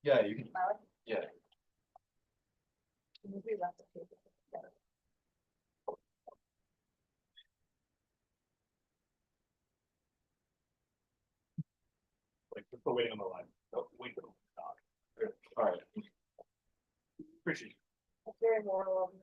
Yeah, you can, yeah. Like, we're still waiting on the line. Oh, wait, no. All right. Appreciate it. Very moral of you.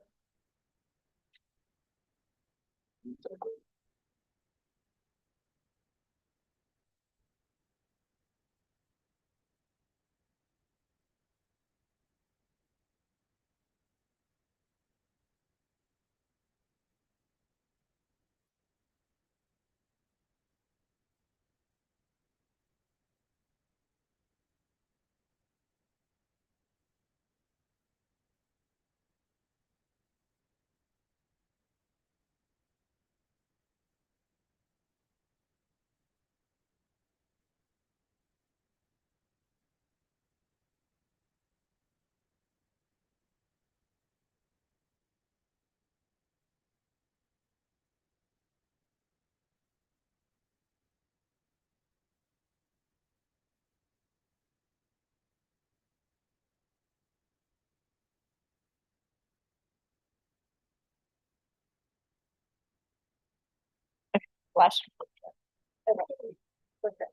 Flash. Okay. Perfect.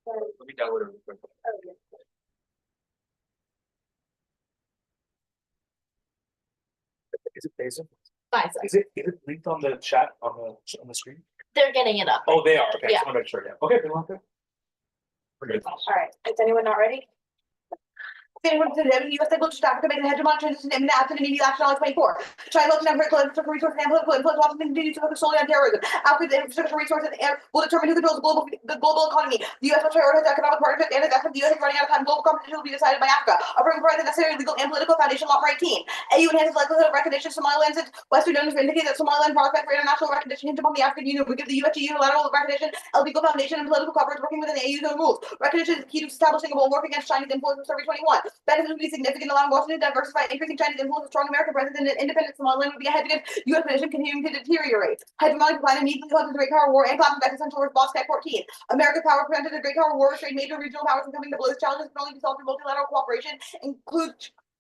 Let me download it real quick. Oh, yeah. Is it Basil? Fine, so Is it linked on the chat on the screen? they're getting it up. Oh, they are. Okay, Yeah. just want to make sure. Yeah. Okay, then we're good. We're good. All right, is anyone not ready? Anyone to the U.S. Agriculture staff to make a hegemonic transition in the absent immediate action on 24. Try looking at critical infrastructure resources and political influence. Washington continues to focus solely on terrorism. After the infrastructure resources and will determine who controls the global economy. The U.S. will prioritize economic partnership and investment. The U.S. is running out of time. Global competition will be decided by Africa. Approving for the necessary legal and political foundation. Law 18. AU enhances likelihood of recognition. Somaliland since Western donors indicate that Somaliland prospect for international recognition hinge upon the African Union. We give the U.S. to unilateral recognition, a legal foundation, and political coverage working within the AU's own rules. Recognition is key to establishing a bulwark against Chinese influence in Survey 21. Benefits would be significant, allowing Washington to diversify, increasing China's influence. A strong American presence in an independent Somaliland would be a hedge against U.S. position continuing to deteriorate. Hegemonic decline immediately causes the Great Power War and clapping back essential response to 14. America's power prevented the Great Power War, restrained major regional powers from coming to blows. Challenges can only be solved through multilateral cooperation, include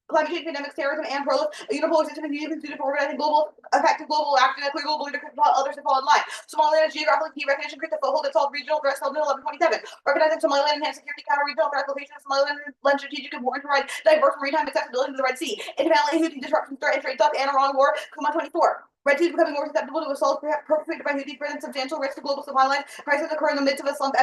climate change, pandemics, terrorism, and growth. A unipolar system is needed for organizing effective global action, and a clear global leader can compel others to fall in line. Somaliland is geographically key recognition creates a foothold that solved regional threats held in 1127. Recognizing Somaliland enhanced security counter regional threat location of Somaliland lend strategic importance to provide diverse maritime accessibility to the Red Sea. Independently, Houthi disruption threat and trade talks and Iran war. Kuma 24. Red Sea is becoming more susceptible to assault perpetrated by Houthis, present substantial risk to global supply lines. Crises occur in the midst of a slump.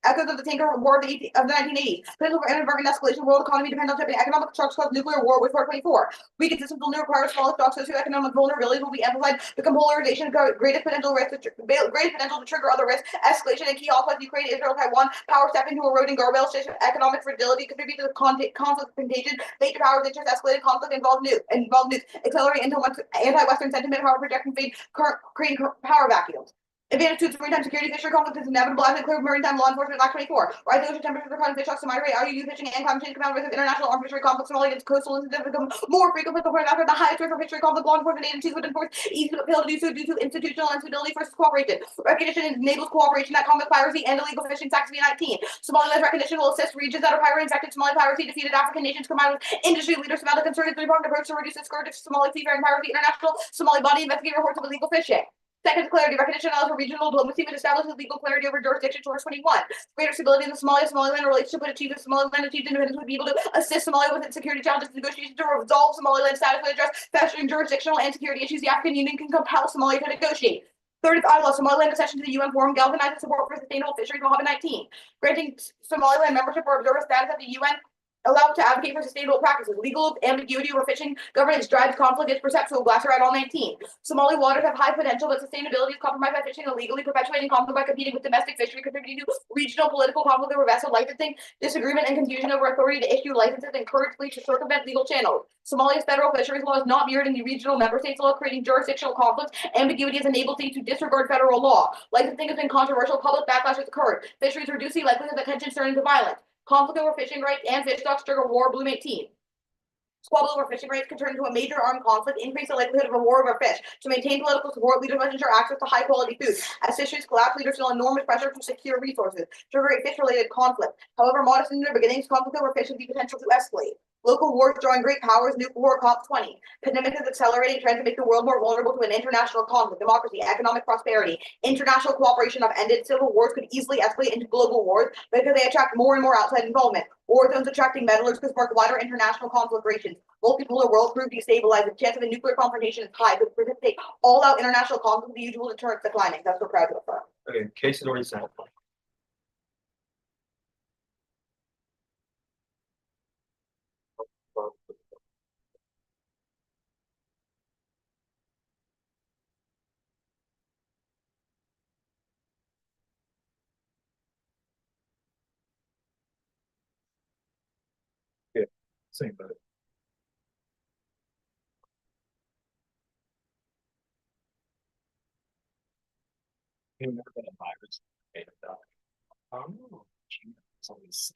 Echoes of the tanker war of the 1980s. Potential for energy escalation. World economy depends on shipping. Economic shocks cause nuclear war with 424. Weakened systems will require small stocks. Socioeconomic vulnerabilities will be amplified. Become polarization. Greatest potential to trigger other risks. Escalation and key hotspots. Ukraine, Israel, Taiwan. Power step into eroding guardrails. Economic fragility contribute to the conflict contagion. Major powers interest escalated conflict involved news. Accelerate into anti-Western sentiment. Power projection fade. Creating power vacuums. Advantage to maritime security. Fishery conflict is inevitable. As clear maritime law enforcement. Act 24. Rising ocean temperatures are causing fish stocks to migrate. IUU fishing and climate change compound risk of international armed fishery conflicts. Somalia against coastal incidents become more frequent. After the highest risk for fishery conflict, law enforcement agencies would enforce easy to fail to do so due to institutional instability versus cooperation. Recognition enables cooperation that combats piracy and illegal fishing. Tax 19. Somaliland's recognition will assist regions that are pirate infected. Somali piracy defeated African nations combined with industry leaders from the concerted three-pronged approach to reduce the scourge of Somali seafaring piracy. International Somali body investigating reports of illegal fishing. Second, clarity. Recognition allows for regional diplomacy which establishes legal clarity over jurisdiction towards 21. Greater stability in the Somaliland relationship would achieve if Somaliland achieved independence would be able to assist Somalia with its security challenges negotiations to resolve Somaliland status and address festering jurisdictional and security issues. The African Union can compel Somalia to negotiate. Third is ILO, Somaliland accession to the UN Forum, galvanizing support for sustainable fisheries. Mohammed 19. Granting Somaliland membership or observer status at the UN allowed to advocate for sustainable practices. Legal ambiguity over fishing governance drives conflict is perceptual. Glasser at all 19. Somali waters have high potential, but sustainability is compromised by fishing illegally, perpetuating conflict by competing with domestic fishery, contributing to regional political conflict over vessel licensing, disagreement and confusion over authority to issue licenses, and encouragement to circumvent legal channels. Somalia's federal fisheries law is not mirrored in the regional member states' law, creating jurisdictional conflicts. Ambiguity has enabled states to disregard federal law. Licensing has been controversial. Public backlash has occurred. Fisheries reduce the likelihood that tensions turn into violence. Conflict over fishing rights and fish stocks trigger war. Bloom 18. Squabbles over fishing rights could turn into a major armed conflict, increase the likelihood of a war over fish. To maintain political support, leaders must ensure access to high quality food. As fisheries collapse, leaders feel enormous pressure to secure resources, triggering fish-related conflict. However, modest in their beginnings, conflict over fish would be potential to escalate. Local wars drawing great powers, nuke war COP20. Pandemic is accelerating trends to make the world more vulnerable to an international conflict. Democracy, economic prosperity, international cooperation have ended. Civil wars could easily escalate into global wars because they attract more and more outside involvement. War zones attracting meddlers could spark wider international conflagrations. Multipolar world proved destabilized. The chance of a nuclear confrontation is high. Could precipitate all-out international conflict. The usual deterrence declining. That's what proud to affirm. Okay, case is already settled. Yeah, same, but. You've never been a virus. It's always.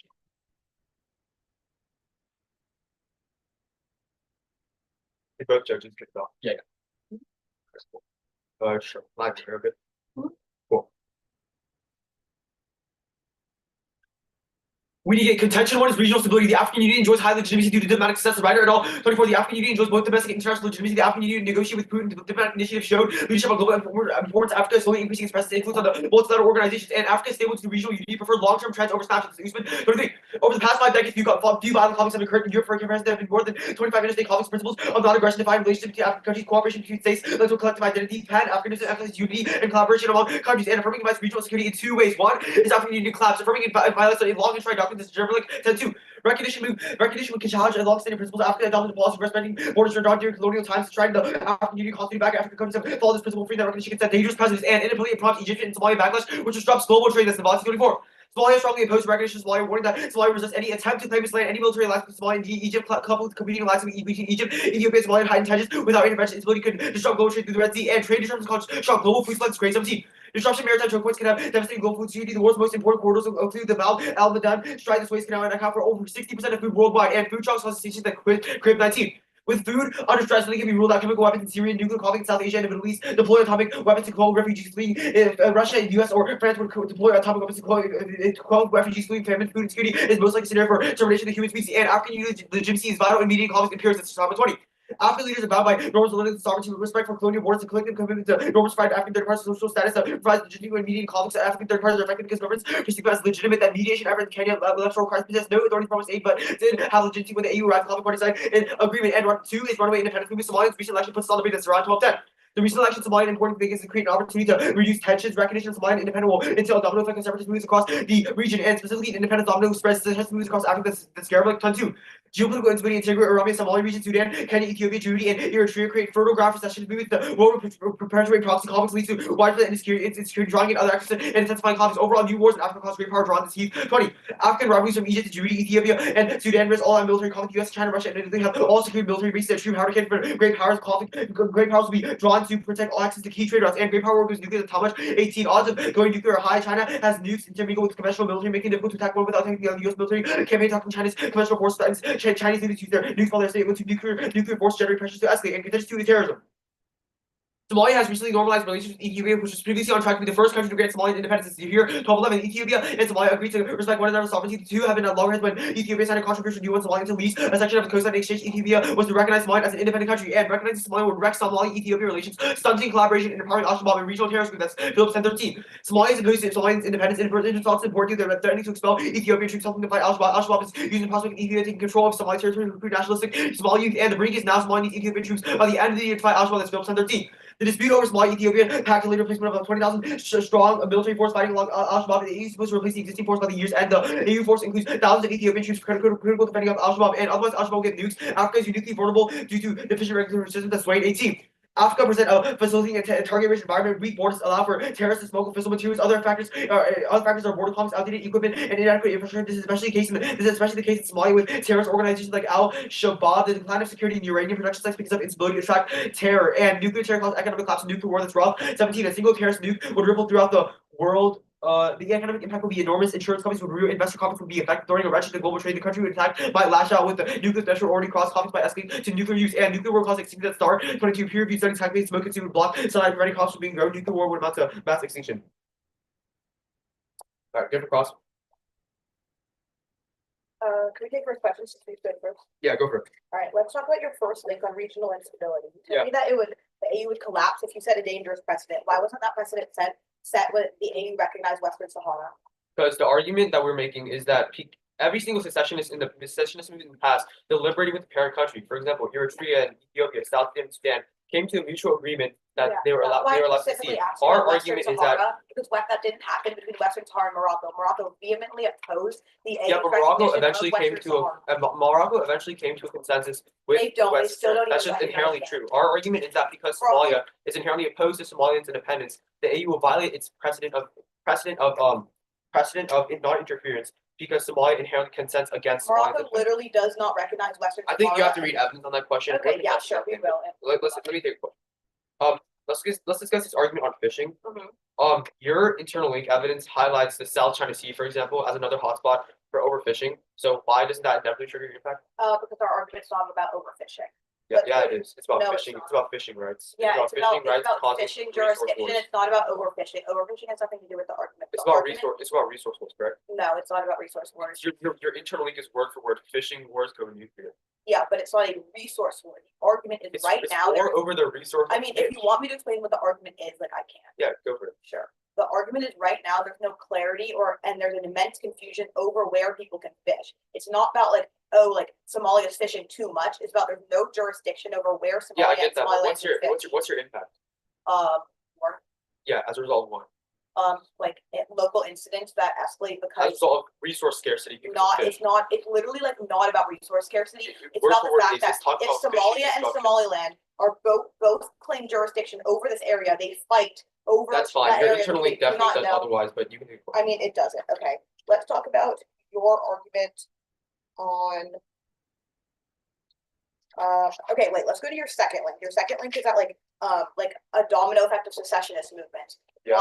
They both judges kicked off. Yeah. Sure. Live share a bit. Cool. We need to get contention. One is regional stability. The African Union enjoys high legitimacy due to diplomatic success. The writer et al. 24. The African Union enjoys both domestic and international legitimacy. The African Union negotiated with Putin. The diplomatic initiative showed leadership on global importance. Africa is slowly increasing its presence and influence on the multilateral organizations, and Africa is stable to the regional unity. Preferred long-term trends over snapshots. Usman 23. Over the past 5 decades, few violent conflicts have occurred in Europe. For comparison, there have been more than 25 interstate conflicts. Principles of non-aggression define relationship between African countries, cooperation between states, led to a collective identity. Pan-Africanism emphasizes unity and collaboration among countries, and affirming advice regional security in 2 ways. One is African Union collapse, affirming and violates a long and tried doctrine. This is Germanic. 2. Recognition with challenge and long-standing principles. Africa adopted a policy of respecting borders during colonial times, trying the African Union constantly back. African countries have followed this principle, free that recognition can set dangerous precedents and inability to prompt Egyptian and Somalian backlash, which disrupts global trade. That's in 24. Somalia strongly opposed recognition of Somalia, warning that Somalia resists any attempt to claim its land. Any military alliance with Somalia and Egypt, coupled with competing alliance between Egypt, Ethiopia, and Somalia, and heightened tensions without intervention, instability could disrupt global trade through the Red Sea, and trade disruptions cause shock global food supplies. Grade 17. Disruption maritime choke points can have devastating global food security. The world's most important corridors include the Bab el Mandeb, Strait, the Suez Canal, and account for over 60% of food worldwide, and food shocks cause stations that crib 19. With food under stress, really can be ruled out chemical weapons in Syria, nuclear conflict in South Asia and the Middle East, deploy atomic weapons to quell refugees fleeing. If Russia, US, or France would deploy atomic weapons to quell refugees fleeing famine, food insecurity is most likely scenario for termination of the human species, and African Union legitimacy is vital in mediating conflicts and peers. That's 20. African leaders are bound by norms related to sovereignty, respect for colonial borders, and collective commitment to norms provide African third parties social status that provides legitimacy when mediating conflicts. African third parties are affected because governments perceive as legitimate. That mediation effort in Kenya electoral crisis possess no authority from aid, but did have legitimacy when the AU arrived. Conflict parties signed an agreement. And 2 is runaway independence movement. Somalia's recent election puts us on the brink. That's around 1210. The recent election Somalian important thing is to create an opportunity to reduce tensions. Recognition of Somalian independence will entail a domino effect on separatist moves across the region, and specifically independence domino spreads to moves across Africa. That's Garablik. 2. Geopolitical instability in Tigray, Oromia, Somali region, Sudan, Kenya, Ethiopia, Djibouti, and Eritrea create fertile ground for secession movements. The world will perpetuate proxy conflicts, leads to widespread insecurity, drawing in other actors and intensifying conflicts. Overall, new wars in Africa cause great power drawn this heat. 20. African rivalries from Egypt to Djibouti, Ethiopia, and Sudan risk all out military conflict. US, China, Russia, and Italy have all secured military bases that true power can for great powers conflict. Great powers will be drawn to protect all access to key trade routes, and great power will goes nuclear. How much? 18. Odds of going nuclear are high. China has nukes intermingled with conventional military, making it difficult to attack one without taking the US military campaign. Talking China's conventional forces threatens Chinese leaders use their nukes while they're stable to nuclear force generate pressures to escalate, and contention to terrorism. Somalia has recently normalized relations with Ethiopia, which was previously on track to be the first country to grant Somalian independence. Here, 1211, Ethiopia and Somalia agreed to respect one another's sovereignty. The two have been at loggerheads when Ethiopia signed a controversial deal on Somalia to lease a section of the coastline exchange. Ethiopia was to recognize Somalia as an independent country, and recognizing Somalia would wreck Somali-Ethiopia relations, stunting collaboration and empowering Al-Shabaab and regional terrorist group. That's Phillips 1013. Somalia is opposed to Somalian independence and in talks important they're threatening to expel Ethiopian troops helping to fight Al-Shabaab. Al-Shabaab is using the prospect of Ethiopia taking control of Somali territory to recruit nationalistic Somali youth, and the brink is now Somali needs Ethiopian troops by the end of the year to fight Al-Shabaab. That's Phillips 1013. The dispute over Somalia Ethiopia packed a later replacement of a 20,000 strong military force fighting along Al-Shabaab. The EU is supposed to replace the existing force by the year's end. The EU force includes thousands of Ethiopian troops critical defending of Al-Shabaab, and otherwise Al-Shabaab will get nukes. Africa is uniquely vulnerable due to deficient regulatory systems. That's Wayne 18. Africa present a facilitating a target-rich environment. Weak borders allow for terrorists to smuggle fissile materials. Other factors are border conflicts, outdated equipment, and inadequate infrastructure. This is especially the case in Somalia with terrorist organizations like Al-Shabaab. The decline of security in uranium production sites because of its ability to attract terror, and nuclear terror causes economic collapse and nuclear war. That's rough. 17. A single terrorist nuke would ripple throughout the world the economic impact will be enormous. Insurance companies would ruin, investor confidence would be affected, throwing a wrench into global trade. The country would attack, might lash out with the nuclear special already crossed conflicts by escalating to nuclear use and nuclear war causing extinction at start. 22 peer-reviewed studies calculate smoke consuming block, sunlight preventing crops from being grown. Nuclear war would amount to mass extinction. All right, different cross. Can we take first question since we stood first? Yeah, go for it. All right, let's talk about your first link on regional instability. You told Yeah. me that the AU would collapse if you set a dangerous precedent. Why wasn't that precedent set when the AU recognized Western Sahara? Because the argument that we're making is that every single secessionist in the past deliberated with the parent country. For example, Eritrea and Ethiopia, South Sudan came to a mutual agreement that Yeah, they were allowed that's why I to specifically secede. asked you Our about Western argument is that Sahara, because that didn't happen between Western Sahara and Morocco. Morocco vehemently opposed the AU's yeah, but Morocco recognition eventually of came Western to Sahara. Morocco eventually came to a consensus with They don't. They West still don't That's even just recognize inherently it. true. Our argument is that because Morocco- Somalia is inherently opposed to Somalians' independence, the AU will violate its precedent of non-interference because Somalia inherently consents against Morocco Somalians. literally does not recognize Western I Sahara. think you have to read evidence on that question. Okay, yeah, sure, we will. Let me take a question. Let's discuss this argument on fishing. Mhm. Your internal link evidence highlights the South China Sea, for example, as another hotspot for overfishing. So why doesn't that inevitably trigger your impact? Because our argument's not about overfishing. Yeah, it is. It's about No, it's fishing. not. It's about fishing rights. Yeah, it's about fishing rights causing fishing resource jurisdiction. wars. It's not about overfishing. Overfishing has nothing to do with the argument. It's The about argument- resource. It's about resource wars, correct? No, it's not about resource wars. Your internal link is word for word. Fishing wars go nuclear. Yeah, but it's not a resource war. The argument is It's right it's now. war over the resource. I mean, if you want me to explain what the argument is, like I can. Yeah, go for it. Sure. The argument is right now there's no clarity and there's an immense confusion over where people can fish. It's not about like, oh, like Somalia's fishing too much. It's about there's no jurisdiction over where Somalia Yeah, I get and that. But Somaliland what's your can fish. what's your impact? Or Yeah, as a result of what? local incidents that escalate As a because result of resource scarcity. Because of fish. it's literally like not about resource scarcity. It's Word about for the word, fact it's that just talking if about fishing Somalia and destruction. Somaliland are both claim jurisdiction over this area, they fight over That's fine. that Your area internal because link they do definitely not does know. otherwise, but you can. I mean, it doesn't. Okay, let's talk about your argument on. Okay, wait. Let's go to your second link. Your second link is that like a domino effect of secessionist movement. Yeah.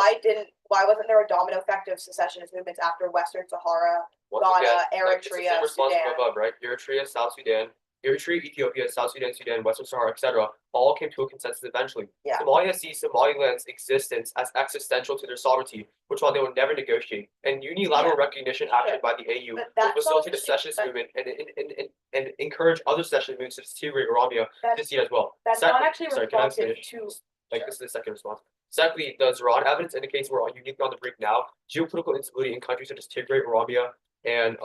Why wasn't there a domino effect of secessionist movements after Western Sahara, Once Ghana, again, it's the Eritrea, same response Sudan? from above, right? Eritrea, South Sudan, Ethiopia, South Sudan, Western Sahara, etc., all came to a consensus eventually. Yeah. Somalia sees Somaliland's existence as existential to their sovereignty, which while they will never negotiate, and unilateral recognition acted by the AU But will that's facilitate a all- secessionist but- movement and encourage other secessionist movements such as Tigray or Oromia to see it as well. That's Second- not actually sorry, can I responsive finish? to. Like this is the second response. Secondly, the Zoran evidence indicates we're uniquely on the brink now. Geopolitical instability in countries such as Tigray, Oromia, and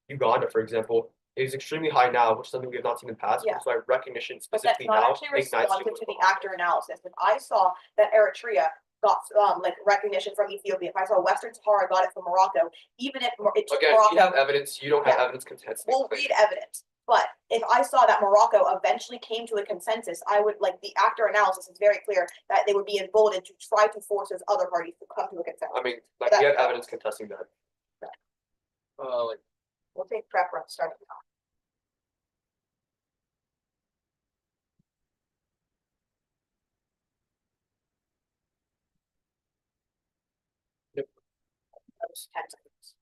Uganda, for example, is extremely high now, which is something we have not seen in the past. Yeah. That's why recognition But that's specifically not now actually ignites responsive to the geopolitical. actor analysis. If I saw that Eritrea got recognition from Ethiopia, if I saw Western Sahara got it from Morocco, even if it took Again, Morocco, we have evidence. You don't have Yeah. evidence contesting. we'll read evidence. But if I saw that Morocco eventually came to a consensus, I would the actor analysis is very clear that they would be emboldened to try to force those other parties to come to a consensus. I mean, But we have that's- evidence contesting that. We'll take preference starting now. Yep. That was 10 seconds.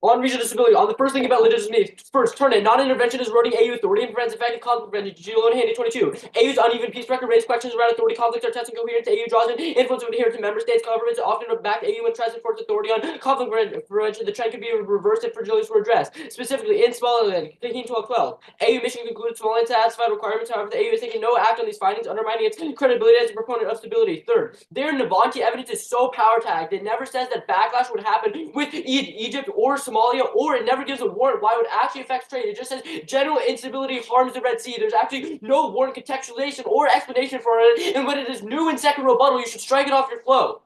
On regional stability, on the first thing about legitimacy, first, turn it. Non-intervention is eroding AU authority and prevents effective conflict prevention. G. Handy 22. AU's uneven peace record raised questions around authority conflicts are testing coherence. AU draws in influence of adherence to member states. Governments often back AU and tries to enforce authority on conflict prevention. The trend could be reversed if fragilities were addressed. Specifically, in Somaliland, 1212. AU mission concluded Somaliland satisfied requirements. However, the AU is taking no act on these findings, undermining its credibility as a proponent of stability. Third, their Navanti evidence is so power tagged. It never says that backlash would happen with Egypt or Somalia, or it never gives a warrant why it would actually affect trade. It just says general instability harms the Red Sea. There's actually no warrant contextualization or explanation for it. And when it is new and second rebuttal, you should strike it off your flow.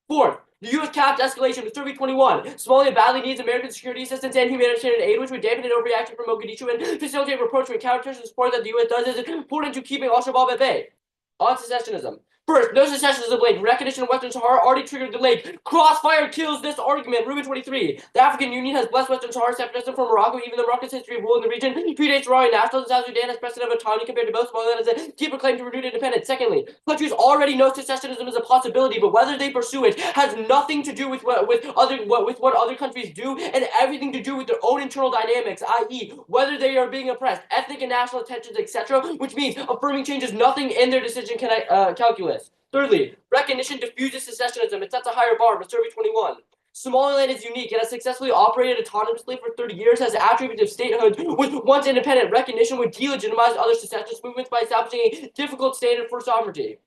Fourth, the U.S. capped escalation with Survey 21. Somalia badly needs American security assistance and humanitarian aid, which would dampen an overreaction from Mogadishu and facilitate approach to counterterrorism support that the U.S. does is important to keeping al-Shabaab at bay. On secessionism. First, no secessionism link. Recognition of Western Sahara already triggered the link. Crossfire kills this argument. Rubin 23. The African Union has blessed Western Sahara separatism from Morocco, even though Morocco's history of rule in the region predates Sahrawi nationalism. South Sudan has precedent of autonomy compared to both. Somaliland has a deeper claim to renewed independence. Secondly, countries already know secessionism is a possibility, but whether they pursue it has nothing to do with what other countries do, and everything to do with their own internal dynamics, i.e., whether they are being oppressed, ethnic and national tensions, etc., which means affirming changes nothing in their decision calculus. Thirdly, recognition diffuses secessionism. It sets a higher bar. Survey 21. Somaliland is unique. It has successfully operated autonomously for 30 years, has attributes of statehood, with once independent recognition would delegitimize other secessionist movements by establishing a difficult standard for sovereignty.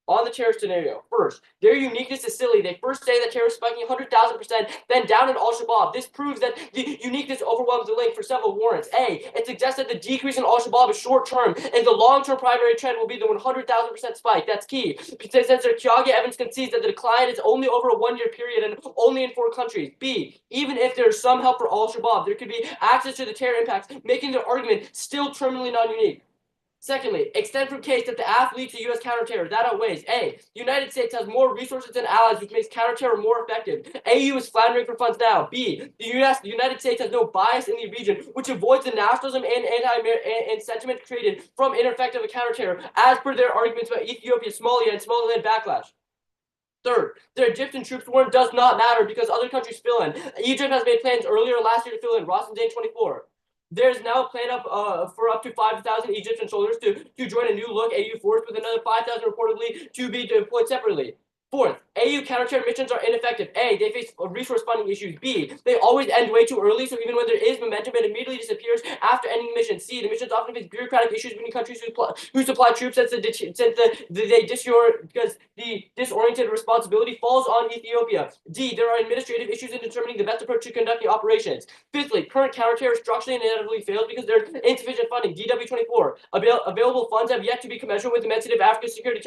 On the terrorist scenario, first, their uniqueness is silly. They first say that terrorists spiking 100,000%, then down in al-Shabaab. This proves that the uniqueness overwhelms the link for several warrants. A, it suggests that the decrease in al-Shabaab is short-term, and the long-term primary trend will be the 100,000% spike. That's key. Since their Kyaga evidence concedes that the decline is only over a one-year period and only in 4 countries. B, even if there's some help for al-Shabaab, there could be access to the terror impacts, making their argument still terminally non-unique. Secondly, extend from case that the AF leads to U.S. counterterror. That outweighs. A, the United States has more resources and allies, which makes counterterror more effective. AU is floundering for funds now. B, the United States has no bias in the region, which avoids the nationalism and and sentiment created from ineffective counterterror, as per their arguments about Ethiopia, Somalia, and Somaliland backlash. Third, the Egyptian troops warrant does not matter because other countries fill in. Egypt has made plans earlier last year to fill in. Ross Dane 24. There's now a plan for up to 5,000 Egyptian soldiers to join a new look AU force, with another 5,000 reportedly to be deployed separately. Fourth, AU counterterror missions are ineffective. A, they face resource funding issues. B, they always end way too early, so even when there is momentum, it immediately disappears after ending the mission. C, the missions often face bureaucratic issues between countries who supply troops because the disoriented responsibility falls on Ethiopia. D, there are administrative issues in determining the best approach to conducting operations. Fifthly, current counterterror structurally and inevitably fails because there's insufficient funding. DW24, available funds have yet to be commensurate with the immensity of Africa's security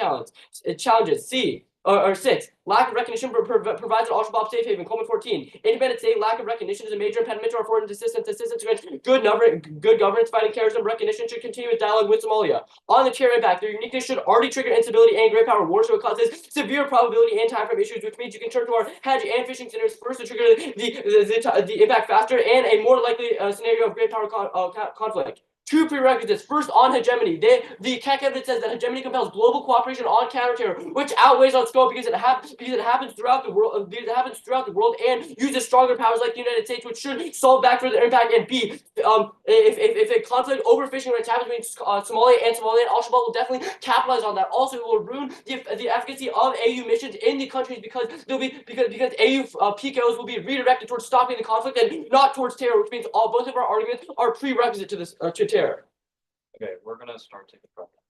challenges. C, or 6, lack of recognition provides an al-Shabaab safe haven. Coleman 14, independent state lack of recognition is a major impediment to our foreign assistance against good governance fighting terrorism. Recognition should continue with dialogue with Somalia. On the terror impact, their uniqueness should already trigger instability and great power wars, so it causes severe probability and time frame issues, which means you can turn to our hedge and fishing scenarios first to trigger the impact faster and a more likely scenario of great power conflict. 2 prerequisites. First, on hegemony. The CAC evidence says that hegemony compels global cooperation on counterterror, which outweighs on scope because it happens throughout the world. And uses stronger powers like the United States, which should solve back for the impact. And B, if a conflict overfishing rates happens between Somalia and Somaliland, al-Shabaab will definitely capitalize on that. Also, it will ruin the efficacy of AU missions in the countries because AU PKOs will be redirected towards stopping the conflict and not towards terror, which means both of our arguments are prerequisite to this to terror. Okay, we're gonna start taking questions.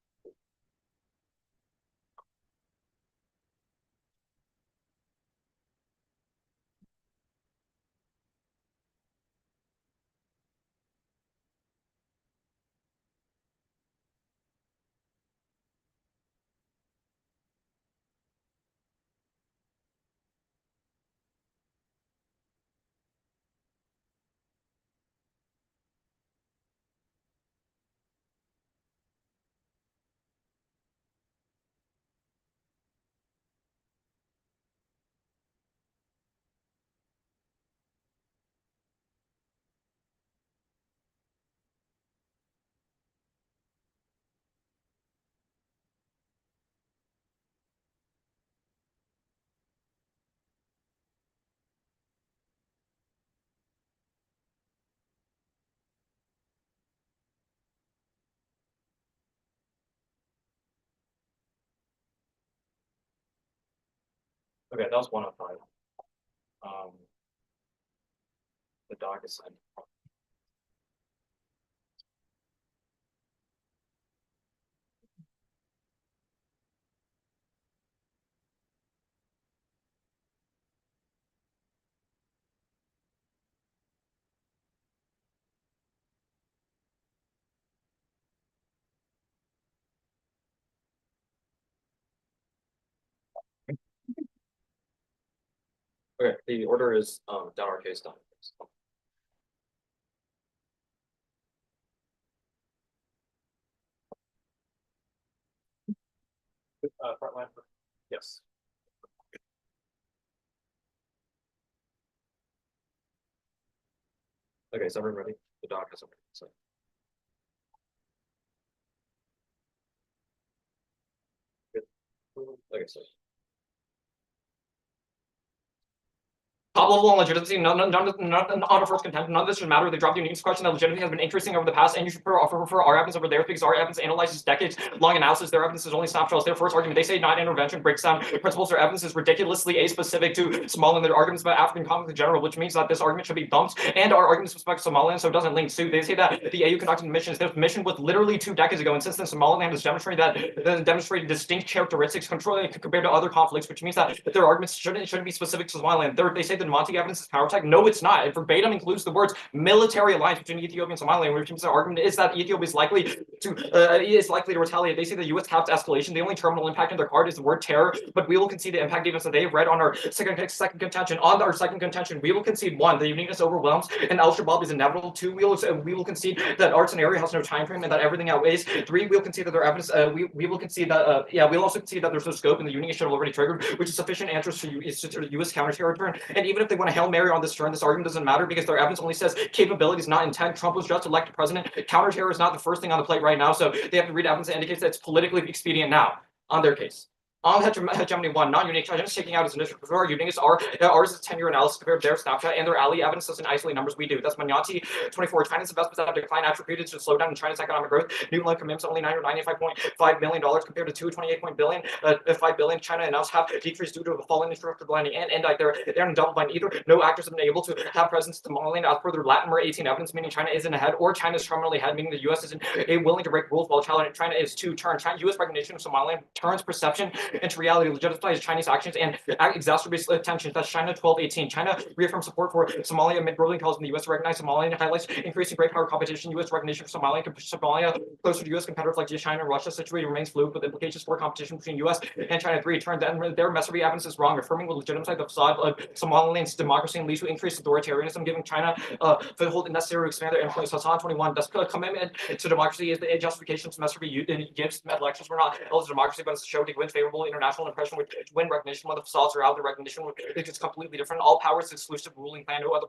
Okay, that was 105. The doc is signed. Okay, the order is down our case done. Frontline. Yes. Okay, is everyone ready? The doc has something to say. Good. Okay, so. Top level and legitimacy, none of first contention, none of this should matter. They dropped the uniqueness question. That legitimacy has been increasing over the past, and you should prefer our evidence over theirs because our evidence analyzes decades-long analysis. Their evidence is only snapshots. Their first argument, they say non-intervention breaks down principles. Their evidence is ridiculously a-specific to Somaliland. Their arguments about African conflict in general, which means that this argument should be dumped. And our arguments with respect to Somaliland, so it doesn't link to. They say that the AU conducted missions. This mission was literally 2 decades ago, and since then, Somaliland has demonstrated distinct characteristics compared to other conflicts, which means that their arguments shouldn't be specific to Somaliland. They say the Monty evidence is power tech. No, it's not. It verbatim includes the words military alliance between Ethiopia and Somaliland, which means the argument is that Ethiopia is likely to retaliate. They say the U.S. capped escalation. The only terminal impact in their card is the word terror, but we will concede the impact events that they have read on our second contention. On our second contention, we will concede 1, the uniqueness overwhelms, and Al-Shabaab is inevitable. 2, we will concede that our scenario has no time frame and that everything outweighs. 3, we'll concede that their evidence. We will concede that. We'll also concede that there's no scope and the union should have already triggered, which is sufficient answers to U.S. counter-terror turn. And even if they want to Hail Mary on this turn, this argument doesn't matter because their evidence only says capabilities, not intent. Trump was just elected president. Counter-terror is not the first thing on the plate right now, so they have to read evidence that indicates that it's politically expedient now on their case. On hegemony 1, non-unique, China's taking out its initiative. Our uniqueness ours is 10-year analysis compared to their snapshot, and their ally evidence doesn't isolate numbers. We do. That's Magnanti 24. China's investments have declined attributed to slowdown in China's economic growth. Newton commits only $995.5 million compared to $228 billion. $5 billion. China announced have decreased due to a fall in infrastructure blending, and they're in double blind. Either no actors have been able to have presence to Somaliland as per their Latin 18 evidence, meaning China isn't ahead, or China is terminally ahead, meaning the U.S. isn't willing to break rules while China is to turn. U.S. recognition of Somaliland turns perception into reality, legitimates Chinese actions, and exacerbates tensions. That's China 12-18. China reaffirms support for Somalia amid growing calls in the U.S. to recognize Somalia and highlights increasing great power competition. U.S. recognition for Somalia can push Somalia closer to U.S. competitors like China and Russia. Situation remains fluid, with implications for competition between U.S. and China. 3, turns their Messery evidence is wrong, affirming will legitimize the facade of Somaliland's democracy and leads to increased authoritarianism, giving China foothold necessary to expand their influence. Hassan 21, that's commitment to democracy is the justification to Messery gives elections. We're not eligible to democracy, but it's a show to win favorable international impression with win recognition. When the facades are out, the recognition is completely different. All power is exclusive ruling plan. No other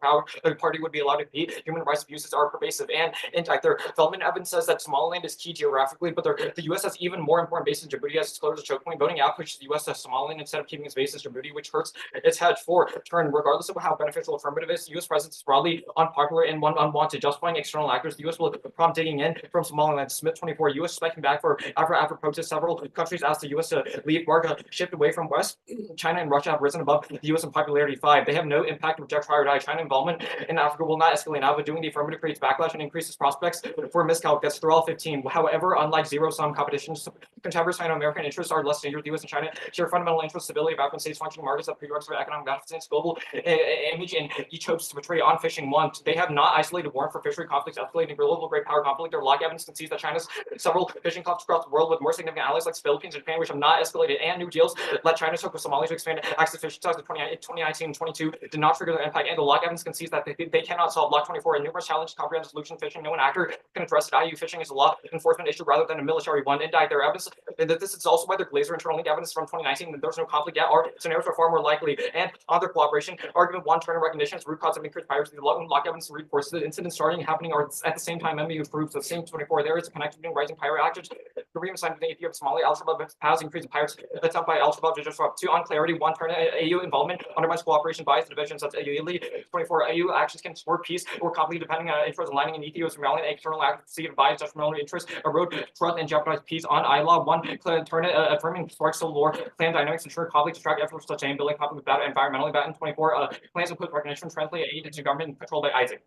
party would be allowed to compete. Human rights abuses are pervasive, and in fact, their development evidence says that Somaliland is key geographically, but the U.S. has even more important bases in Djibouti as its closest choke point. Voting out pushes the U.S. to Somaliland instead of keeping its bases in Djibouti, which hurts its hedge for turn. Regardless of how beneficial affirmative is, U.S. presence is broadly unpopular and unwanted. Justifying external actors, the U.S. will prompt digging in from Somaliland. Smith 24, U.S. striking back after protests. Several countries asked the U.S. to leave shift away from West. China and Russia have risen above the U.S. in popularity. 5, they have no impact to reject prior die. China involvement in Africa will not escalate now, but doing the affirmative creates backlash and increases prospects for miscalc. That's through all 15. However, unlike zero-sum competitions, contemporary Sino-American interests are less dangerous. The U.S. and China share fundamental interest, stability of African states, functioning markets that prerequisites for economic benefits, global image, and each hopes to portray on fishing. 1, they have not isolated warrant for fishery conflicts escalating global great power conflict. Their log evidence concedes that China's several fishing clubs across the world with more significant allies like the Philippines and Japan, which have not escalated, and new deals let China talk with Somalia to expand access to fishing stocks in 2019 and 22 did not trigger their impact, and the log evidence concedes that they cannot solve Block 24 and numerous challenges comprehensive solution fishing. No one actor can address it. IU fishing is a law enforcement issue rather than a military one. Indict their evidence that this is also why their Glazer internal link evidence from 2019 that there's no conflict yet. Our scenarios are far more likely, and on their cooperation argument 1, turn recognition is root cause of increased piracy. The log evidence reinforces the incident starting happening are at the same time MBU proves the same 24. There is a connection between rising pirate actors. The Korean side of the Ethiopia, Somalia, Al-Shabaab has increased pirates attempt by Al-Shabaab to disrupt. 2. On clarity. 1. Turn AU involvement undermines cooperation, bias, and division, such as AU elite. 24. AU actions can support peace or conflict depending on interest aligning in Ethiopia's rallying external advocacy of bias, judgmental interest, erode trust, and jeopardize peace. On ILA. 1. Turn affirming spark civil war, clan dynamics, ensure conflict, distract efforts such as building conflict with bad environmentally bad. And 24. Plans to put recognition, translate aid into government controlled by Isaac.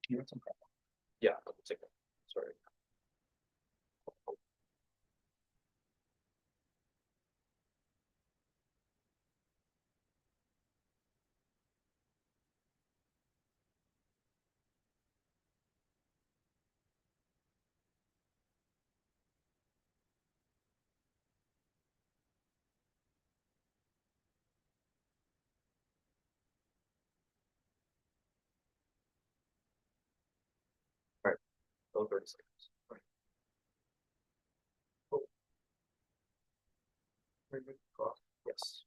Yeah, I'll take that. Sorry. All right. 30 seconds. All right. Oh. Very good. Yes.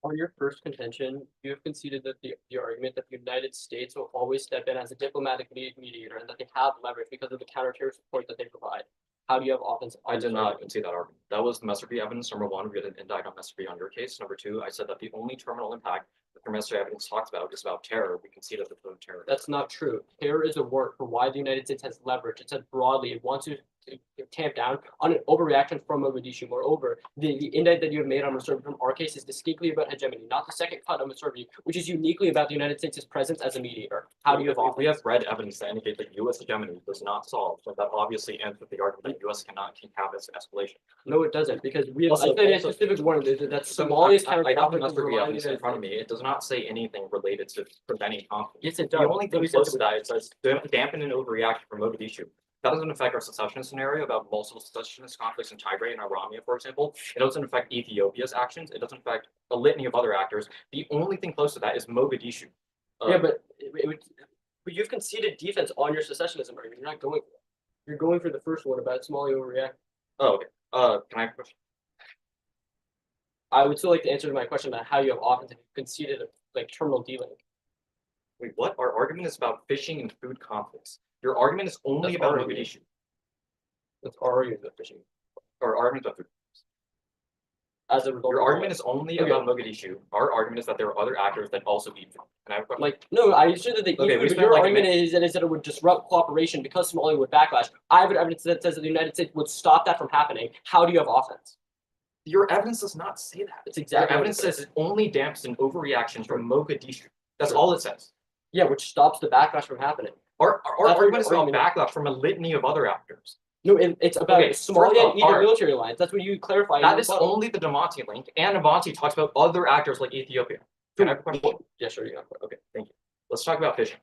On your first contention, you have conceded that the argument that the United States will always step in as a diplomatic mediator and that they have leverage because of the counter-terror support that they provide. How do you have offense? I did not concede that argument. That was the Messervy evidence. Number 1, we didn't indict on Messervy on your case. Number 2, I said that the only terminal impact that the Messervy evidence talks about is about terror. We conceded the terror. That's not true. Terror is a word for why the United States has leverage. It said broadly it wants to tamp down on an overreaction from Mogadishu. Moreover, the indict that you have made on Messervy from our case is distinctly about hegemony, not the second cut of Messervy, which is uniquely about the United States' presence as a mediator. How do you have offense? We have read evidence that indicate that U.S. hegemony does not solve, but that obviously ends with the argument that U.S. cannot have its escalation. No, it doesn't, because we have Also- a specific warning that Somalia's I have the counter-conflict is Messervy relying on evidence the in front of me. It does not say anything related to preventing conflict. Yes, it The does. only thing close to that, it says dampen an overreaction from Mogadishu. That doesn't affect our secessionist scenario about multiple secessionist conflicts in Tigray and Oromia, for example. It doesn't affect Ethiopia's actions. It doesn't affect a litany of other actors. The only thing close to that is Mogadishu. Yeah, but you've conceded defense on your secessionism argument. You're not going for it. You're going for the first one about Somalia overreact. Oh, okay. Can I have a question? I would still like to answer to my question about how you have offense if you conceded like terminal dealing. Wait, what? Our argument is about fishing and food conflicts. Your argument is only That's about our argument. Mogadishu. That's already the fishing. Our argument is about food. As a result, Your of argument is only Okay. about Mogadishu. Our argument is that there are other actors that also eat food. Can I have a question? like no, I said that the Okay, we but spent your like a argument is that it would disrupt cooperation because Somalia would backlash. I have evidence that says that the United States would stop that from happening. How do you have offense? Your evidence does not say that. It's Your exactly what it evidence says it only damps an overreaction from Mogadishu. That's Sure. all it says. Yeah, which stops the backlash from happening. Our That's argument is what about your backlash from a litany of other actors. No, it's about Okay, Somalia first and off, either our- military alliance. That's what you clarify. in That your is rebuttal. only the Damonti link, and Damonti talks about other actors like Ethiopia. Can I have a question? Yeah, sure. Yeah. Okay, thank you. Let's talk about fishing.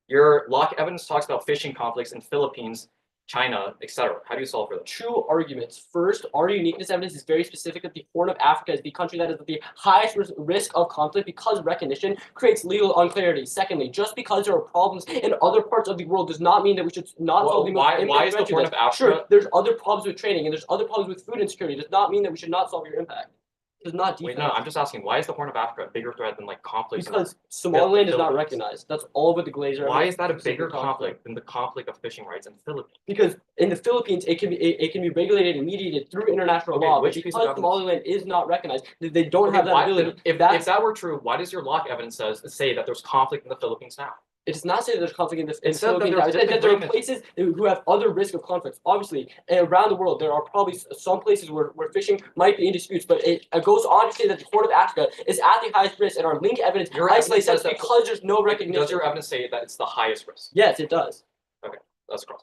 Your Locke evidence talks about fishing conflicts in Philippines, China, etc. How do you solve for that? Two arguments. First, our uniqueness evidence is very specific that the Horn of Africa is the country that is at the highest risk of conflict because recognition creates legal unclarity. Secondly, just because there are problems in other parts of the world does not mean that we should not Well, solve the most why immediate is the threat to Horn this. of Africa- Sure, there's other problems with training and there's other problems with food insecurity. It does not mean that we should not solve your impact. It does not Wait, defense. no, I'm just asking, why is the Horn of Africa a bigger threat than like conflicts? in- Because Somaliland is not Philippines. recognized. That's all what the Glazer. Why evidence is that a specifically bigger talks about. conflict than the conflict of fishing rights in the Philippines? Because in the Philippines, it can be regulated and mediated through international Okay, law. But which piece of because evidence? Somaliland is not recognized, they don't have that why, ability. if That's that were true, why does your Locke evidence say that there's conflict in the Philippines now? It does not say that there's conflict in the It said that Philippines. there's It said that there are different places who have other risk of conflicts. Obviously, around the world, there are probably some places where fishing might be in disputes, but it goes on to say that the Horn of Africa is at the highest risk, and our link evidence Your isolates evidence that says that- because there's no recognition. Does your evidence say that it's the highest risk? Yes, it does. That's cross.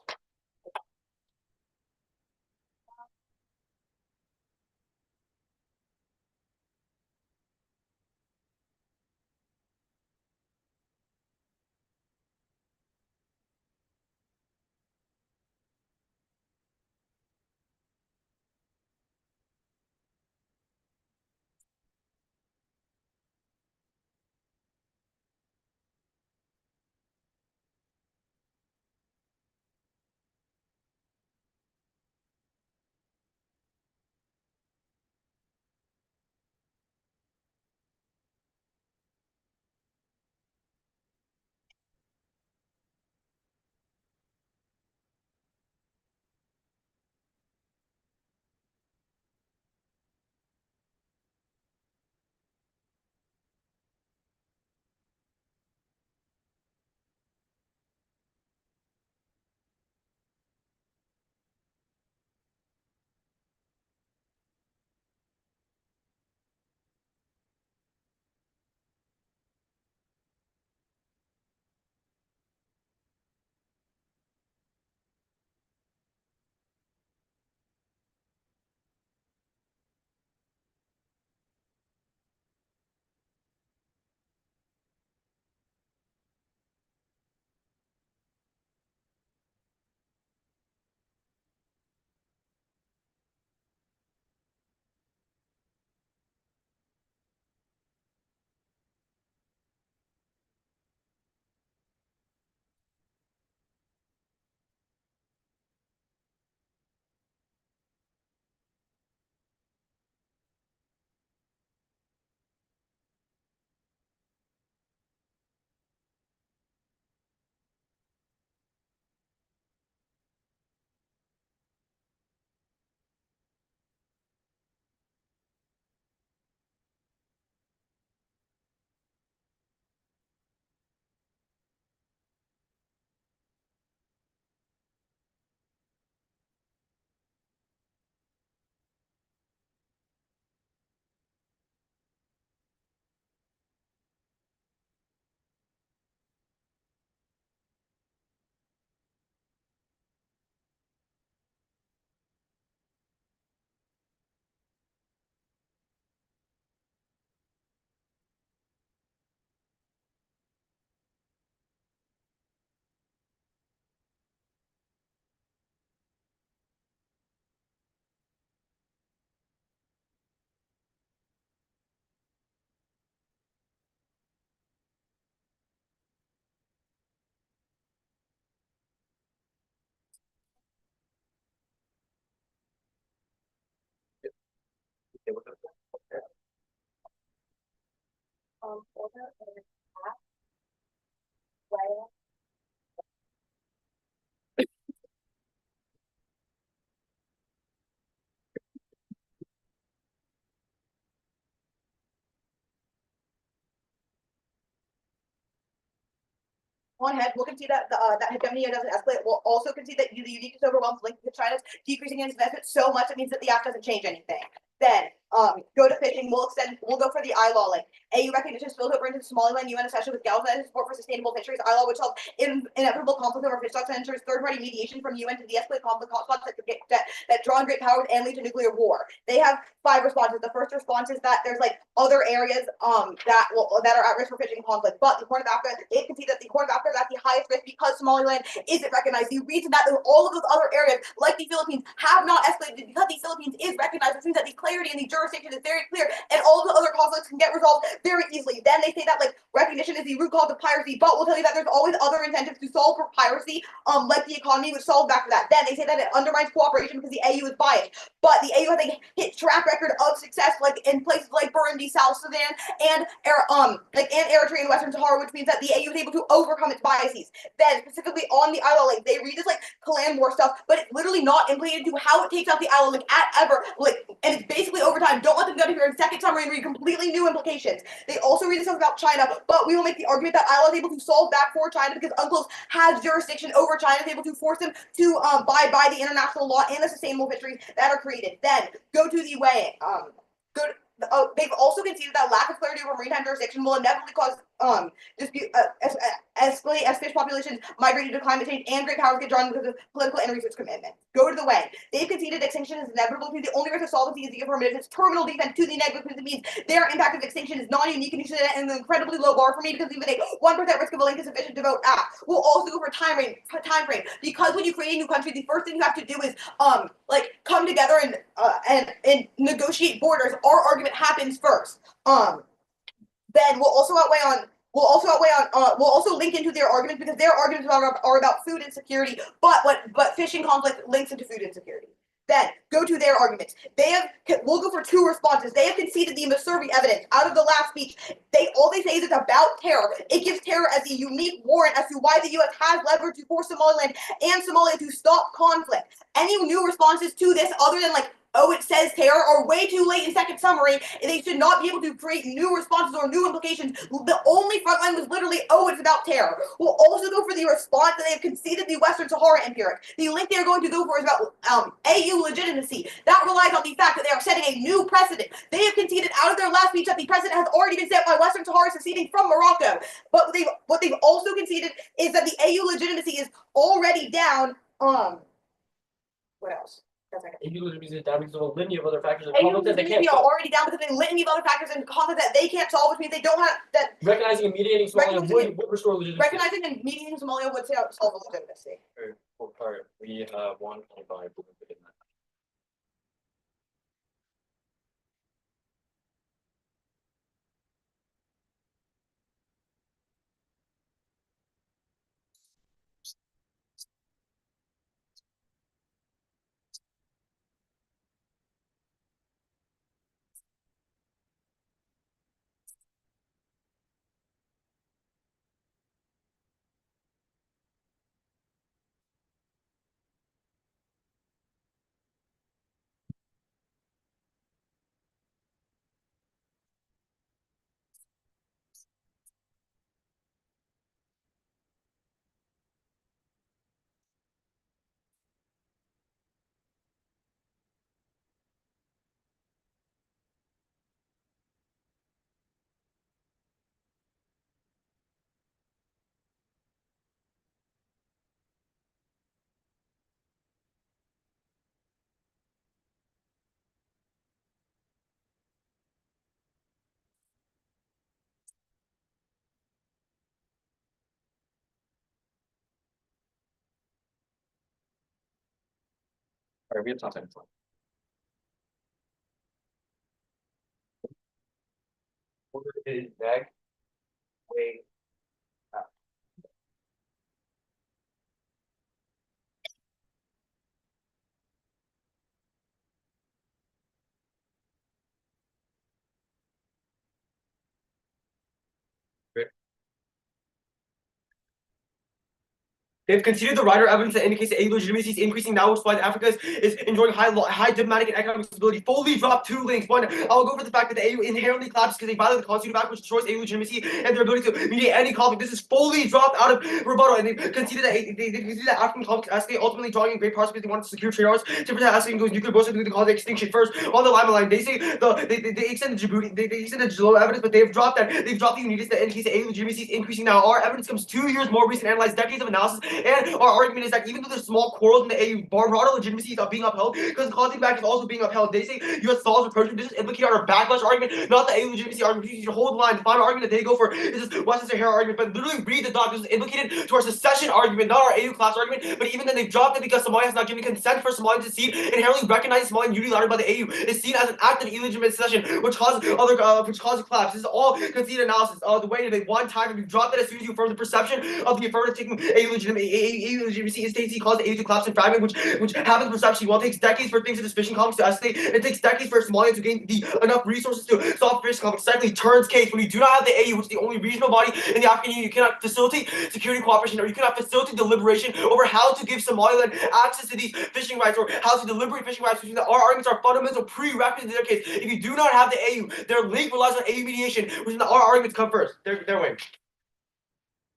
Order and app, way. On head, we'll concede that that hegemony doesn't escalate. We'll also concede that the uniqueness overwhelms link to China's decreasing its investment so much it means that the act doesn't change anything. Then go to fishing. We'll go for the ILAW link. AU recognition spills over into Somaliland, UN especially with galvanized support for sustainable fisheries. ILAW, which helps inevitable conflict over fish stocks and ensures third-party mediation from UN to de-escalate conflict hotspots that draw on great powers and lead to nuclear war. They have 5 responses. The first response is that there's like other areas that are at risk for fishing conflict, but the Horn of Africa, they can see that the Horn of Africa is at the highest risk because Somaliland isn't recognized. The reason that all of those other areas, like the Philippines, have not escalated because the Philippines is recognized, which means that the clarity in the jurisdiction is very clear, and all of the other conflicts can get resolved very easily. Then they say that like recognition is the root cause of piracy, but we'll tell you that there's always other incentives to solve for piracy, like the economy, which solves back to that. Then they say that it undermines cooperation because the AU is biased, but the AU has a hit track record of success, like in places like Burundi, South Sudan, and Eritrea and Western Sahara, which means that the AU is able to overcome its biases. Then specifically on the ILO link, they read this like clan war stuff, but it's literally not implicated into how it takes out the ILO link at ever. Like, and it's basically over time. Don't let them go to here in second summary and read completely new implications. They also read this stuff about China, but we will make the argument that ILO is able to solve back for China because UNCLOS has jurisdiction over China, is able to force them to abide by the international law and the sustainable fisheries that are created. Then go to the way. They've also conceded that lack of clarity over maritime jurisdiction will inevitably cause dispute, escalate as fish populations migrate due to climate change and great powers get drawn because of political and research commitments. Go to the way. They've conceded extinction is inevitable because the only risk of solvency is the affirmative. Its terminal defense to the negative because it means their impact of extinction is non-unique and you should set an incredibly low bar for me because even a 1% risk of a link is sufficient to vote at. We'll also go for time frame because when you create a new country, the first thing you have to do is come together and negotiate borders. Our argument happens first. Then we'll also link into their arguments because their arguments are about food insecurity, but fishing conflict links into food insecurity. Then go to their arguments. We'll go for 2 responses. They have conceded the Masurvi evidence out of the last speech. All they say is it's about terror. It gives terror as a unique warrant as to why the U.S. has leverage to force Somaliland and Somalia to stop conflict. Any new responses to this, other than it says terror, are way too late in second summary, and they should not be able to create new responses or new implications. The only front line was literally, it's about terror. We'll also go for the response that they have conceded the Western Sahara empiric. The link they are going to go for is about AU legitimacy. That relies on the fact that they are setting a new precedent. They have conceded out of their last speech that the precedent has already been set by Western Sahara seceding from Morocco. But what they've also conceded is that the AU legitimacy is already down. What else? AU legitimacy is down because of a litany of other factors and AU conflicts that they can't legitimacy are solve. already down because of a litany of other factors and conflicts that they can't solve, which means they don't have that. Recognizing and mediating Somalia would restore legitimacy. Recognizing and mediating Somalia would solve the legitimacy. Alright, we have 125. Alright, we have top 10. Order is back. Wait. They've conceded the wider evidence that indicates that AU legitimacy is increasing now, which is why Africa is enjoying high diplomatic and economic stability. Fully dropped 2 links. One, I'll go for the fact that the AU inherently collapses because they violate the Constitutive Act, which destroys AU legitimacy and their ability to mediate any conflict. This is fully dropped out of rebuttal, and they've conceded that they conceded that African conflicts escalate, ultimately drawing in great parts because they want to secure trade routes to protect escalating goes nuclear boasts to cause extinction. First, on the line, they say they extend the Djibouti, they extend the Jalolo evidence, but they've dropped the unities that indicates that AU legitimacy is increasing now. Our evidence comes 2 years more recent, analyzed decades of analysis, and our argument is that even though there's small quarrels in the AU, broader legitimacy is being upheld because the Constitutive Act is also being upheld. They say U.S. laws approach this is implicated on our backlash argument, not the AU legitimacy argument. You should hold the line. The final argument that they go for is this Western Sahara argument, but literally read the doc. This is implicated to our secession argument, not our AU class argument. But even then, they've dropped it because Somalia has not given consent for Somalia to cede, inherently recognizing Somalian unity lauded by the AU is seen as an act of illegitimate secession, which causes collapse. This is all conceded analysis. The way they one time if you drop it as soon as you affirm the perception of the affirmative taking AU legitimacy instantly causes the AU to collapse and fragment, which happens perception. While it takes decades for things such as fishing conflicts to escalate, it takes decades for Somalia to gain enough resources to solve fishing conflicts. Secondly, turns case when you do not have the AU, which is the only regional body in the African Union, you cannot facilitate security cooperation, or you cannot facilitate deliberation over how to give Somaliland access to these fishing rights, or how to deliberate fishing rights. Which means that our arguments are fundamental prerequisites in their case. If you do not have the AU, their link relies on AU mediation, which means that our arguments come first. Their way.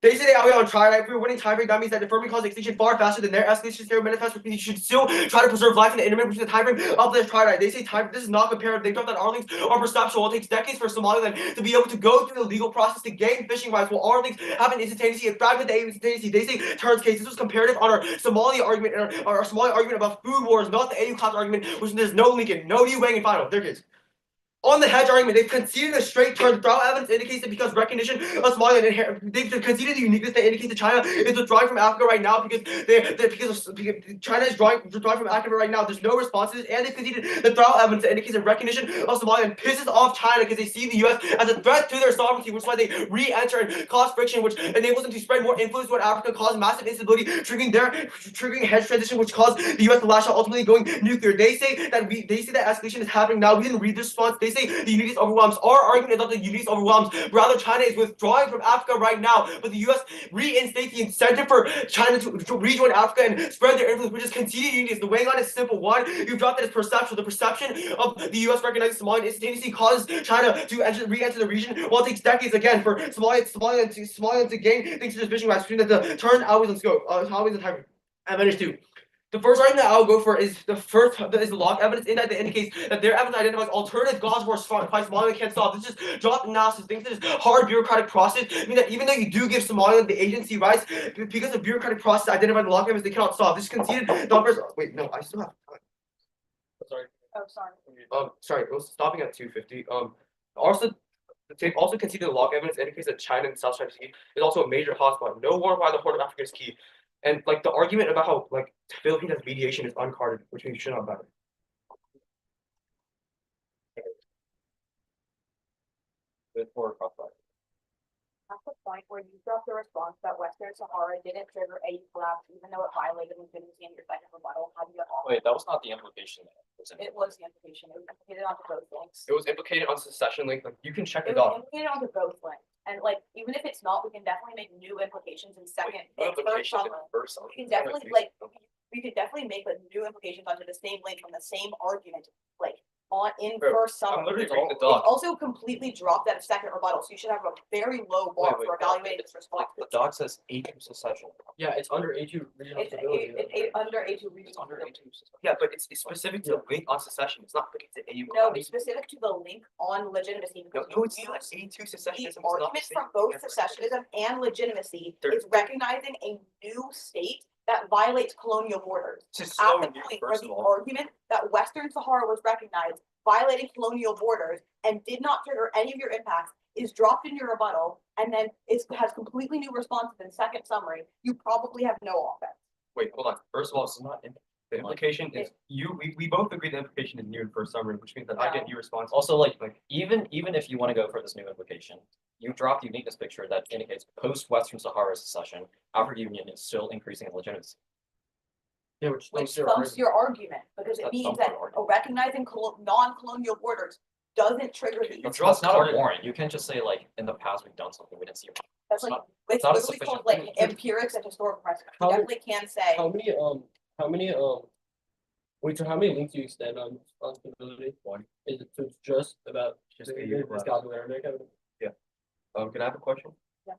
They say they are on trial. If we're winning tiebreak, that means that affirming cause extinction far faster than their escalation theory manifests, which means you should still try to preserve life in the intermittent between the timeframe of their trial. They say this is not comparative. They thought that our links are perceptual. It takes decades for Somaliland to be able to go through the legal process to gain fishing rights, while our links happen instantaneously and fragment the AU instantaneously. They say turns case. This was comparative on our Somalia argument and our Somalia argument about food wars, not the AU class argument, which there's no Lincoln, no Liu Wang in final. Their case. On the hedge argument, they've conceded a straight turn. Throughout evidence indicates that because recognition of Somaliland, they've conceded the uniqueness that indicates that China is withdrawing from Africa right now because China is withdrawing from Africa right now. There's no response to this, and they've conceded the throughout evidence that indicates that recognition of Somaliland pisses off China because they see the U.S. as a threat to their sovereignty, which is why they re-enter and cause friction, which enables them to spread more influence toward Africa, cause massive instability, triggering hedge transition, which caused the U.S. to lash out, ultimately going nuclear. They say that escalation is happening now. We didn't read the response. They say the uniqueness overwhelms. Our argument is not the uniqueness overwhelms. Rather, China is withdrawing from Africa right now, but the U.S. reinstates the incentive for China to rejoin Africa and spread their influence, which is conceded uniqueness. The weighing on is simple. One, you drop that as perceptual. The perception of the U.S. recognizing Somalia instantaneously causes China to re-enter the region, while it takes decades again for Somalia to gain things such as fishing rights, between the turn always on scope, always on time. Advantage 2. The first argument that I'll go for is the log evidence that indicates that their evidence identifies alternative gods who are Somaliland can't solve. This is dropped analysis. Things that is hard bureaucratic process. I mean that even though you do give Somaliland the agency rights, because of bureaucratic process identifying the log evidence, they cannot solve. This is conceded. Wait, no, I still have time. Sorry. Oh, sorry. Sorry, it was stopping at 250. Also. They've also conceded the log evidence indicates that China and South China Sea is also a major hotspot. No war by the Horn of Africa is key. And like the argument about how like Philippines has mediation is uncarded, which means you should not bet it. That's the point where you dropped the response that Western Sahara didn't trigger AU collapse, even though it violated legitimacy in your second rebuttal. How do you get off? Wait, that was not the implication. It was the implication. It was implicated onto both links. It was implicated on secession link. Like you can check It it was off. implicated onto both links. And like, even if it's not, we can definitely make new implications in second. in first summary. We can definitely we could definitely make like new implications onto the same link from the same argument, like first I'm summary. literally reading the It's doc. also completely dropped at a second rebuttal, so you should have a very low bar for evaluating this response. The doc says A2 secession. Yeah, it's under A2 regional stability. It's under A2 It's regional. under A2 secession. Yeah, but it's specific to the link on secession. It's not because it's AU. No, it's specific to the link on legitimacy. No, because it's you not. use A2 secessionism is the not the argument same from both secessionism and legitimacy There- is recognizing a new state that violates colonial borders. It's At so the new, point where first the of all. argument that Western Sahara was recognized violating colonial borders and did not trigger any of your impacts is dropped in your rebuttal, and then has completely new responses in second summary, you probably have no offense. Wait, hold on. First of all, it's not the implication is we both agree the implication is new in first summary, which means that I get new response. Also, even if you want to go for this new implication, you drop the uniqueness picture that indicates post-Western Sahara secession, African Union is still increasing in legitimacy. Yeah, which Which your thumps your argument, because it That means thumps that your argument. recognizing non-colonial borders doesn't trigger the. That's not a warrant. You can't just say in the past we've done something we didn't see. That's It's like, not- it's not a literally called like sufficient- empirics and historical precedent. You How- definitely can say, how many wait, so how many links do you extend on responsibility? One. Is it so it's just about Just the a year class. vocabulary, Kevin? Can I have a question? Yeah.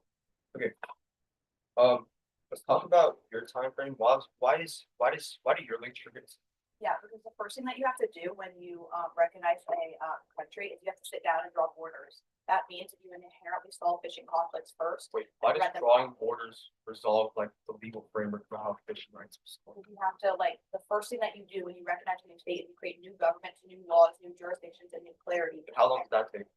Okay. Let's talk about your time frame. Why do your links trigger? yeah, because the first thing that you have to do when you recognize a country is you have to sit down and draw borders. That means you inherently solve fishing conflicts first. Wait, why does Read them. drawing borders resolve like the legal framework for how fishing rights are solved? You have to like, the first thing that you do when you recognize a new state is you create new governments, new laws, new jurisdictions, and new clarity. How long does that take?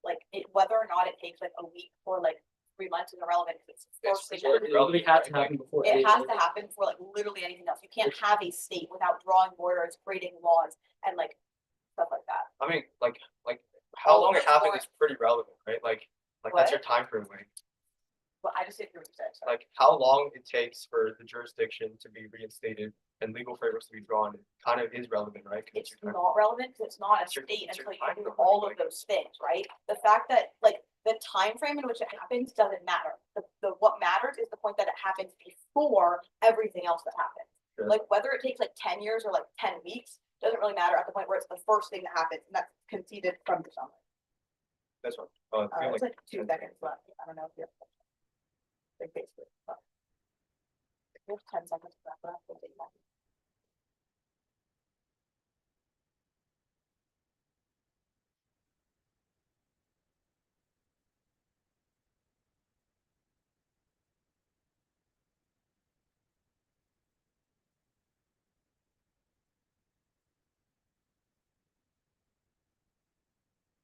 Like it, whether or not it takes like a week or like 3 months is irrelevant. 'Cause it's the first thing that It literally has to happen before. it any- has to happen for like literally anything else. You can't have a state without drawing borders, creating laws, and like stuff like that. I mean, like how All long of it it's happened for- is pretty relevant, right? Like that's your What? time frame, right? But I just didn't hear what you said. So. Like how long it takes for the jurisdiction to be reinstated and legal frameworks to be drawn kind of is relevant, right? 'Cause It's your time- not relevant because it's not a It's your- state it's your until you time do frame, all of like- those things, right? The fact that like the time frame in which it happens doesn't matter. The what matters is the point that it happens before everything else that happens. Sure. Like whether it takes like 10 years or like 10 weeks doesn't really matter at the point where it's the first thing that happens and that's conceded from the summary. That's one. It's like 2 seconds left. I don't know if you have. Like basically. But. If you have 10 seconds left, we'll take that.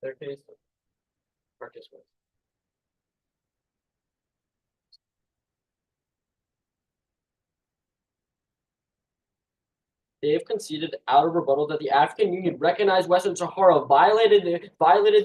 Their case. Marcus was. They have conceded out of rebuttal that the African Union recognized Western Sahara violated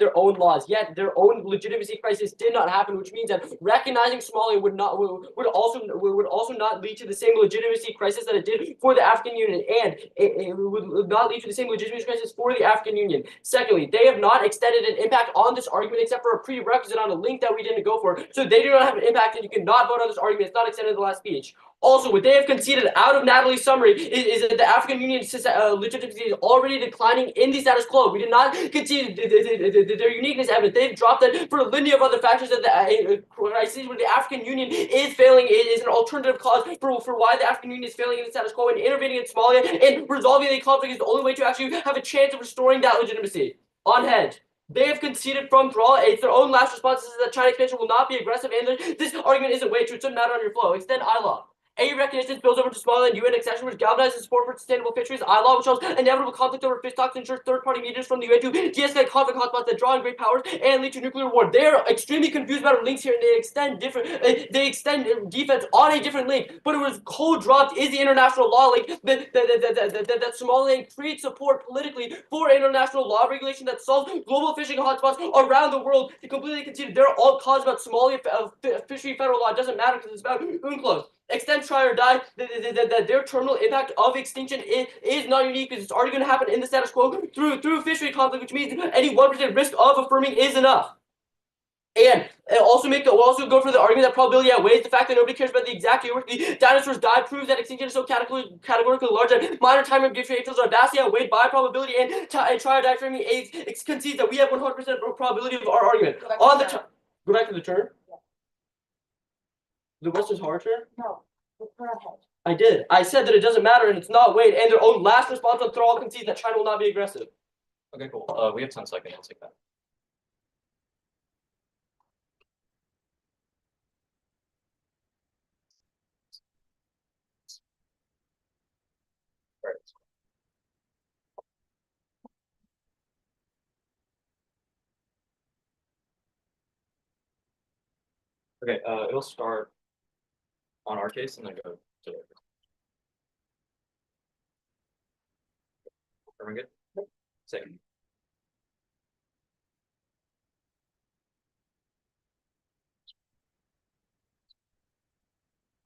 their own laws, yet their own legitimacy crisis did not happen, which means that recognizing Somalia would also not lead to the same legitimacy crisis that it did for the African Union, and it would not lead to the same legitimacy crisis for the African Union. Secondly, they have not extended an impact on this argument except for a prerequisite on a link that we didn't go for, so they do not have an impact, and you cannot vote on this argument. It's not extended in the last speech. Also, what they have conceded out of Natalie's summary is that the African Union legitimacy is already declining in the status quo. We did not concede their uniqueness evidence. They've dropped it for a litany of other factors that the crisis where the African Union is failing is an alternative cause for why the African Union is failing in the status quo, and intervening in Somalia and resolving the conflict is the only way to actually have a chance of restoring that legitimacy. On head. They have conceded from thrall. It's their own last response is that China expansion will not be aggressive, and this argument isn't way true. It doesn't matter on your flow. Extend ILAW. A recognition spills over to Somaliland UN accession, which galvanizes support for sustainable fisheries. ILAW, which shows inevitable conflict over fish stocks, ensures third-party mediators from the UN to de-escalate conflict hotspots that draw in great powers and lead to nuclear war. They're extremely confused about our links here, and they extend defense on a different link. But it was cold dropped is the international law link that Somaliland creates support politically for international law regulation that solves global fishing hotspots around the world. They completely conceded they're all caused about Somalia fishery federal law. It doesn't matter because it's about UNCLOS. Extend, try, or die, their terminal impact of extinction is not unique because it's already going to happen in the status quo through fishery conflict, which means any 1% risk of affirming is enough. And we'll also go for the argument that probability outweighs the fact that nobody cares about the exact year the dinosaurs died proves that extinction is so categorically large that minor time differentials are vastly outweighed by probability, and try or die framing concedes that we have 100% probability of our argument. On the go back to the turn. The Western Sahara turn? No, we're ahead. I did. I said that it doesn't matter and it's not weighed, and their own last response on thrall concedes that China will not be aggressive. Okay, cool. We have 10 seconds. I'll take that. Right. Okay, it'll start on our case and then go to the. Everyone good? Second.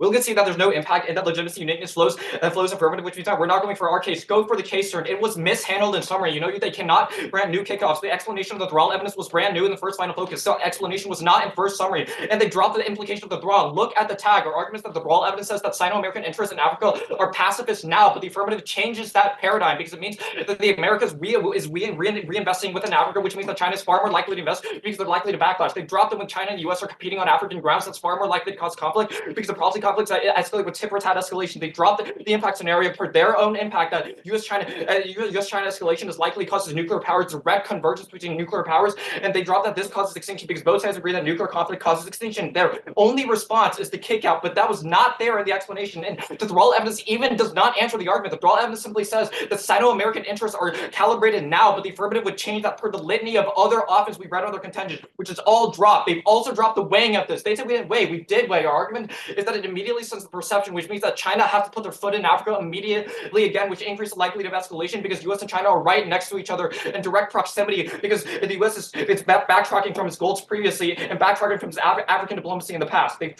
We'll get see that there's no impact and that legitimacy uniqueness flows affirmative, which means that we're not going for our case. Go for the case turn. It was mishandled in summary. You know, they cannot brand new kickoffs. The explanation of the Thrall evidence was brand new in the first final focus. So explanation was not in first summary. And they dropped the implication of the Thrall. Look at the tag. Our arguments that the Thrall evidence says that Sino-American interests in Africa are pacifist now, but the affirmative changes that paradigm because it means that the Americas reinvesting within Africa, which means that China is far more likely to invest because they're likely to backlash. They dropped it when China and the US are competing on African grounds. That's far more likely to cause conflict because the proxy conflicts that escalate with tit for tat escalation. They dropped the impact scenario for their own impact that US-China escalation is likely causes nuclear power direct convergence between nuclear powers, and they dropped that this causes extinction because both sides agree that nuclear conflict causes extinction. Their only response is the kick out, but that was not there in the explanation. And the Thrall evidence even does not answer the argument. The Thrall evidence simply says that Sino-American interests are calibrated now, but the affirmative would change that per the litany of other offense we read on their contention, which is all dropped. They've also dropped the weighing of this. They said we didn't weigh. We did weigh. Our argument is that it immediately sends the perception, which means that China has to put their foot in Africa immediately again, which increases the likelihood of escalation because US and China are right next to each other in direct proximity because the US is backtracking from its goals previously and backtracking from its African diplomacy in the past. They've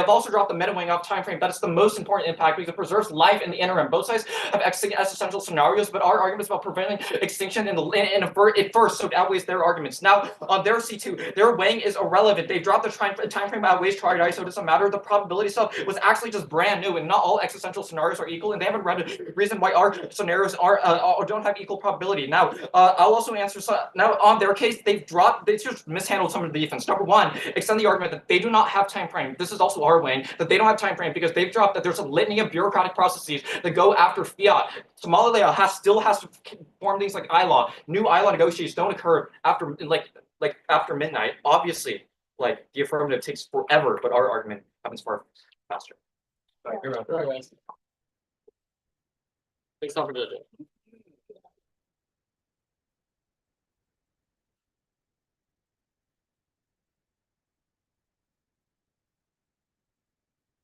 also dropped the meta weighing off time frame. That's the most important impact because it preserves life in the interim. Both sides have existential scenarios, but our arguments about preventing extinction in first, so it outweighs their arguments. Now, on their C2, their weighing is irrelevant. They dropped the time frame outweighs tried, so it doesn't matter. The probability stuff was actually just brand new, and not all existential scenarios are equal, and they haven't read the reason why our scenarios don't have equal probability. Now, I'll also answer. Now, on their case, they just mishandled some of the defense. Number one, extend the argument that they do not have time frame. This is also our weighing, that they don't have time frame because they've dropped that there's a litany of bureaucratic processes that go after fiat. Somalia still has to form things like ILAW. New ILAW negotiations don't occur after after midnight. Obviously, the affirmative takes forever, but our argument happens far faster. Thanks, Dr.